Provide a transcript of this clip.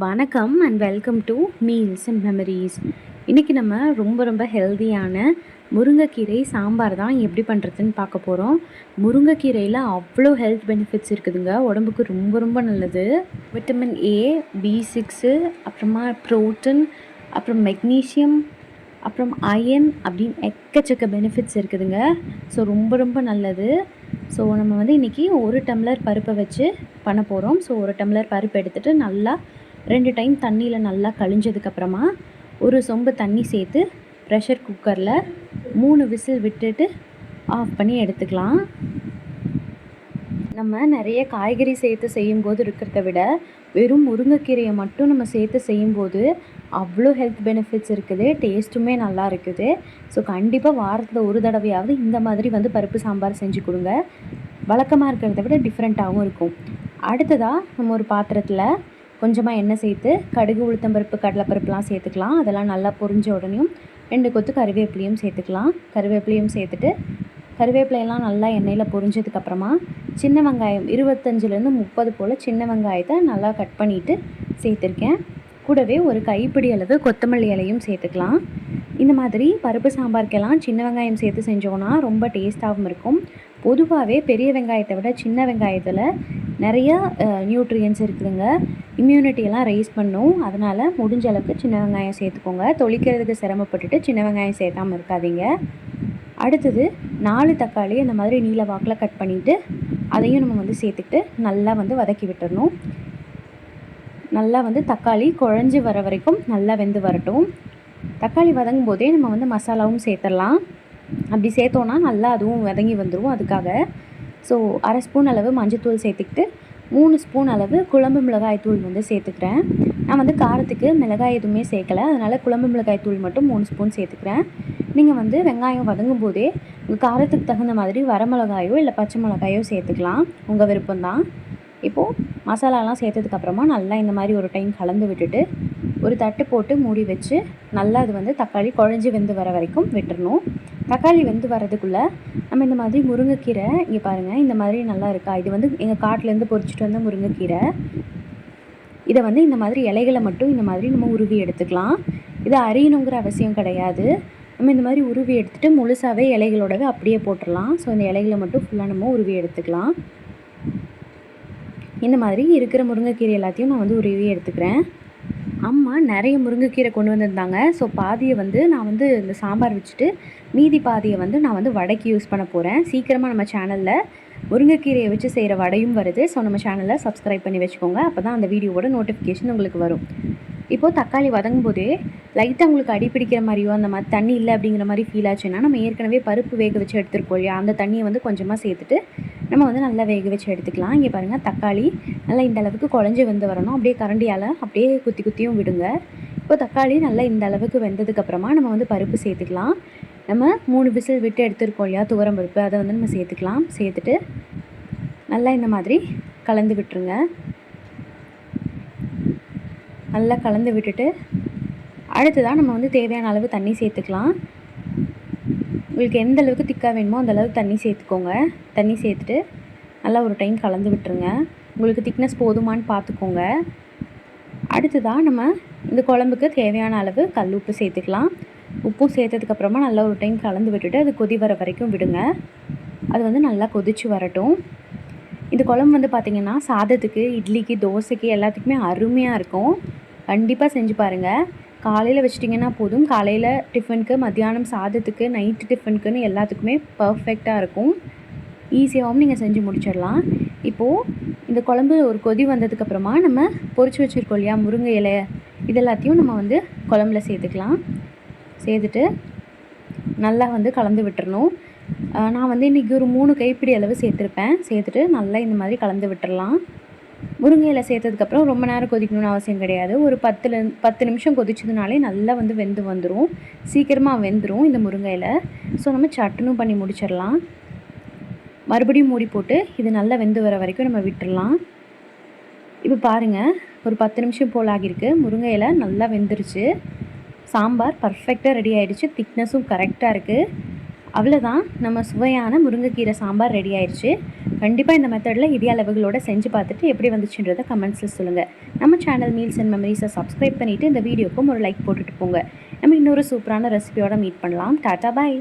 வணக்கம் and welcome to meals and memories. இன்றைக்கி நம்ம ரொம்ப ஹெல்தியான முருங்கைக்கீரை சாம்பார் தான் எப்படி பண்ணுறதுன்னு பார்க்க போகிறோம். முருங்கைக்கீரையில் அவ்வளோ ஹெல்த் பெனிஃபிட்ஸ் இருக்குதுங்க. உடம்புக்கு ரொம்ப நல்லது. விட்டமின் ஏ, B6, அப்புறமா ப்ரோட்டீன், அப்புறம் மெக்னீஷியம், அப்புறம் அயன் அப்படின்னு எக்கச்சக்க பெனிஃபிட்ஸ் இருக்குதுங்க. ஸோ ரொம்ப நல்லது. ஸோ நம்ம வந்து இன்றைக்கி 1 டம்ளர் பருப்பை வச்சு பண்ண போகிறோம். ஸோ 1 டம்ளர் பருப்பு எடுத்துகிட்டு நல்லா 2 டைம் தண்ணியில் நல்லா கழிஞ்சதுக்கப்புறமா ஒரு சொம்பு தண்ணி சேர்த்து ப்ரெஷர் குக்கரில் 3 விசில் விட்டுட்டு ஆஃப் பண்ணி எடுத்துக்கலாம். நம்ம நிறைய காய்கறி சேர்த்து செய்யும்போது இருக்கிறத விட வெறும் முருங்கைக்கீரையை மட்டும் நம்ம சேர்த்து செய்யும்போது அவ்வளோ ஹெல்த் பெனிஃபிட்ஸ் இருக்குது. டேஸ்ட்டுமே நல்லா இருக்குது. ஸோ கண்டிப்பாக வாரத்தில் ஒரு தடவையாவது இந்த மாதிரி வந்து பருப்பு சாம்பார் செஞ்சு கொடுங்க. வழக்கமாக இருக்கிறத விட டிஃப்ரெண்ட்டாகவும் இருக்கும். அடுத்ததாக நம்ம ஒரு பாத்திரத்தில் கொஞ்சமாக எண்ணெய் சேர்த்து கடுகு, உளுத்தம்பருப்பு, கடலைப்பருப்புலாம் சேர்த்துக்கலாம். அதெல்லாம் நல்லா பொரிஞ்ச உடனேயும் 2 கொத்து கருவேப்பிலையும் சேர்த்துக்கலாம். கருவேப்பிலையும் சேர்த்துட்டு கருவேப்பிலையெல்லாம் நல்லா எண்ணெயில் பொரிஞ்சதுக்கப்புறமா சின்ன வெங்காயம் 25லேருந்து 30 போல் சின்ன வெங்காயத்தை நல்லா கட் பண்ணிவிட்டு சேர்த்துருக்கேன். கூடவே ஒரு கைப்பிடி அளவு கொத்தமல்லி இலையும் சேர்த்துக்கலாம். இந்த மாதிரி பருப்பு சாம்பாருக்கெல்லாம் சின்ன வெங்காயம் சேர்த்து செஞ்சோன்னா ரொம்ப டேஸ்ட்டாகவும் இருக்கும். பொதுவாகவே பெரிய வெங்காயத்தை விட சின்ன வெங்காயத்தில் நிறையா நியூட்ரியன்ஸ் இருக்குதுங்க. இம்யூனிட்டியெல்லாம் ரைஸ் பண்ணும். அதனால் முடிஞ்ச அளவுக்கு சின்ன வெங்காயம் சேர்த்துக்கோங்க. தொளிக்கிறதுக்கு சிரமப்பட்டுட்டு சின்ன வெங்காயம் சேர்த்தாமல் இருக்காதீங்க. அடுத்தது 4 தக்காளி அந்த மாதிரி நீல வாக்கில் கட் பண்ணிவிட்டு அதையும் நம்ம வந்து சேர்த்துக்கிட்டு நல்லா வந்து வதக்கி விட்டுறணும். நல்லா வந்து தக்காளி குழஞ்சி வர வரைக்கும் நல்லா வெந்து வரட்டும். தக்காளி வதங்கும் போதே நம்ம வந்து மசாலாவும் சேர்த்துடலாம். அப்படி சேர்த்தோன்னா நல்லா அதுவும் வதங்கி வந்துடும். அதுக்காக ஸோ 1/2 ஸ்பூன் அளவு மஞ்சள்தூள் சேர்த்துக்கிட்டு 3 ஸ்பூன் அளவு குழம்பு மிளகாய் தூள் வந்து சேர்த்துக்கிறேன். நான் வந்து காரத்துக்கு மிளகாய் எதுவுமே சேர்க்கலை. அதனால் குழம்பு மிளகாய் தூள் மட்டும் 3 ஸ்பூன் சேர்த்துக்கிறேன். நீங்கள் வந்து வெங்காயம் வதங்கும் போதே உங்கள் காரத்துக்கு தகுந்த மாதிரி வரமிளகாயோ இல்லை பச்சை மிளகாயோ சேர்த்துக்கலாம். உங்கள் விருப்பம்தான். இப்போது மசாலாலாம் சேர்த்ததுக்கப்புறமா நல்லா இந்த மாதிரி ஒரு டைம் கலந்து விட்டுட்டு ஒரு தட்டு போட்டு மூடி வச்சு நல்லா அது வந்து தக்காளி குழஞ்சி வெந்து வர வரைக்கும் விட்டுறணும். தக்காளி வெந்து வரதுக்குள்ளே நம்ம இந்த மாதிரி முருங்கைக்கீரை இங்கே பாருங்கள், இந்த மாதிரி நல்லா இருக்கா. இது வந்து எங்கள் காட்டிலேருந்து பொறிச்சிட்டு வந்த முருங்கைக்கீரை. இதை வந்து இந்த மாதிரி இலைகளை மட்டும் இந்த மாதிரி நம்ம உருவி எடுத்துக்கலாம். இதை அரியணுங்கிற அவசியம் கிடையாது. நம்ம இந்த மாதிரி உருவி எடுத்துகிட்டு முழுசாகவே இலைகளோடவே அப்படியே போட்டுடலாம். ஸோ இந்த இலைகளை மட்டும் ஃபுல்லாக நம்ம உருவி எடுத்துக்கலாம். இந்த மாதிரி இருக்கிற முருங்கைக்கீரை எல்லாத்தையும் நான் வந்து உருவி எடுத்துக்கிறேன். அம்மா நிறைய முருங்கைக்கீரை கொண்டு வந்திருந்தாங்க. ஸோ பாதியை வந்து நான் வந்து இந்த சாம்பார் வச்சுட்டு மீதி பாதியை வந்து நான் வந்து வடைக்கு யூஸ் பண்ண போகிறேன். சீக்கிரமாக நம்ம சேனலில் முருங்கைக்கீரையை வச்சு செய்கிற வடையும் வருது. ஸோ நம்ம சேனலில் சப்ஸ்கிரைப் பண்ணி வச்சுக்கோங்க. அப்போ தான் அந்த வீடியோவோட நோட்டிஃபிகேஷன் உங்களுக்கு வரும். இப்போது தக்காளி வதங்கும் போதே லைட்டாக உங்களுக்கு அடிப்பிடிக்கிற மாதிரியோ அந்த மாதிரி தண்ணி இல்லை அப்படிங்கிற மாதிரி ஃபீல் ஆச்சுன்னா நம்ம ஏற்கனவே பருப்பு வேக வச்சு எடுத்துருக்கோம் இல்லையா, அந்த தண்ணியை வந்து கொஞ்சமாக சேர்த்துட்டு நம்ம வந்து நல்லா வேக வச்சு எடுத்துக்கலாம். இங்கே பாருங்கள், தக்காளி நல்லா இந்த அளவுக்கு குழஞ்சி வெந்து வரணும். அப்படியே கரண்டியால் அப்படியே குத்தியும் விடுங்க. இப்போ தக்காளி நல்லா இந்த அளவுக்கு வெந்ததுக்கப்புறமா நம்ம வந்து பருப்பு சேர்த்துக்கலாம். நம்ம 3 விசில் விட்டு எடுத்துருக்கோம் இல்லையா துவரம் பருப்பு, அதை வந்து நம்ம சேர்த்துக்கலாம். சேர்த்துட்டு நல்லா இந்த மாதிரி கலந்து விட்டுருங்க. நல்லா கலந்து விட்டுட்டு அடுத்ததான் நம்ம வந்து தேவையான அளவு தண்ணி சேர்த்துக்கலாம். உங்களுக்கு எந்த அளவுக்கு திக்காக வேணுமோ அந்த அளவுக்கு தண்ணி சேர்த்துக்கோங்க. தண்ணி சேர்த்துட்டு நல்லா ஒரு டைம் கலந்து விட்டுருங்க. உங்களுக்கு திக்னஸ் போதுமான்னு பார்த்துக்கோங்க. அடுத்ததாக நம்ம இந்த குழம்புக்கு தேவையான அளவு கல் உப்பு சேர்த்துக்கலாம். உப்பும் சேர்த்ததுக்கப்புறமா நல்லா ஒரு டைம் கலந்து விட்டுட்டு அது கொதி வர வரைக்கும் விடுங்க. அது வந்து நல்லா கொதித்து வரட்டும். இந்த குழம்பு வந்து பார்த்திங்கன்னா சாதத்துக்கு, இட்லிக்கு, தோசைக்கு எல்லாத்துக்குமே அருமையாக இருக்கும். கண்டிப்பாக செஞ்சு பாருங்கள். காலையில் வச்சிட்டிங்கன்னா போதும். காலையில் டிஃபனுக்கு, மத்தியானம் சாதத்துக்கு, நைட்டு டிஃபனுக்குன்னு எல்லாத்துக்குமே பர்ஃபெக்டாக இருக்கும். ஈஸியாகவும் நீங்கள் செஞ்சு முடிச்சிடலாம். இப்போது இந்த குழம்பு ஒரு கொதி வந்ததுக்கப்புறமா நம்ம பொரிச்சு வச்சுருக்கோம் இல்லையா முருங்கை இலை, இது எல்லாத்தையும் நம்ம வந்து குழம்புல சேர்த்துக்கலாம். சேர்த்துட்டு நல்லா வந்து கலந்து விட்டுறணும். நான் வந்து இன்றைக்கி ஒரு 3 கைப்பிடி அளவு சேர்த்துருப்பேன். சேர்த்துட்டு நல்லா இந்த மாதிரி கலந்து விட்டுறலாம். முருங்கை இலை சேர்த்ததுக்கப்புறம் ரொம்ப நேரம் கொதிக்கணும்னு அவசியம் கிடையாது. ஒரு 10 நிமிஷம் கொதிச்சதுனாலே நல்லா வந்து வெந்து வந்துடும். சீக்கிரமாக வெந்துடும் இந்த முருங்கை இலை. ஸோ நம்ம சட்டுனும் பண்ணி முடிச்சிடலாம். மறுபடியும் மூடி போட்டு இது நல்லா வெந்து வர வரைக்கும் நம்ம விட்டுடலாம். இப்போ பாருங்கள், ஒரு 10 நிமிஷம் போல் ஆகியிருக்கு. முருங்கை இலை நல்லா வெந்துருச்சு. சாம்பார் பர்ஃபெக்டாக ரெடி ஆகிடுச்சு. திக்னஸும் கரெக்டாக இருக்குது. அவ்வளோதான், நம்ம சுவையான முருங்கைக்கீரை சாம்பார் ரெடி ஆயிடுச்சு. கண்டிப்பாக இந்த மெத்தடில் இதே அளவுகளோட செஞ்சு பார்த்துட்டு எப்படி வந்துச்சுன்றதை கமெண்ட்ஸில் சொல்லுங்கள். நம்ம சேனல் மீல்ஸ் அண்ட் மெமரிஸை சப்ஸ்கிரைப் பண்ணிவிட்டு இந்த வீடியோக்கும் ஒரு லைக் போட்டுட்டு போங்க. நம்ம இன்னொரு சூப்பரான ரெசிபியோட மீட் பண்ணலாம். டாட்டா பாய்.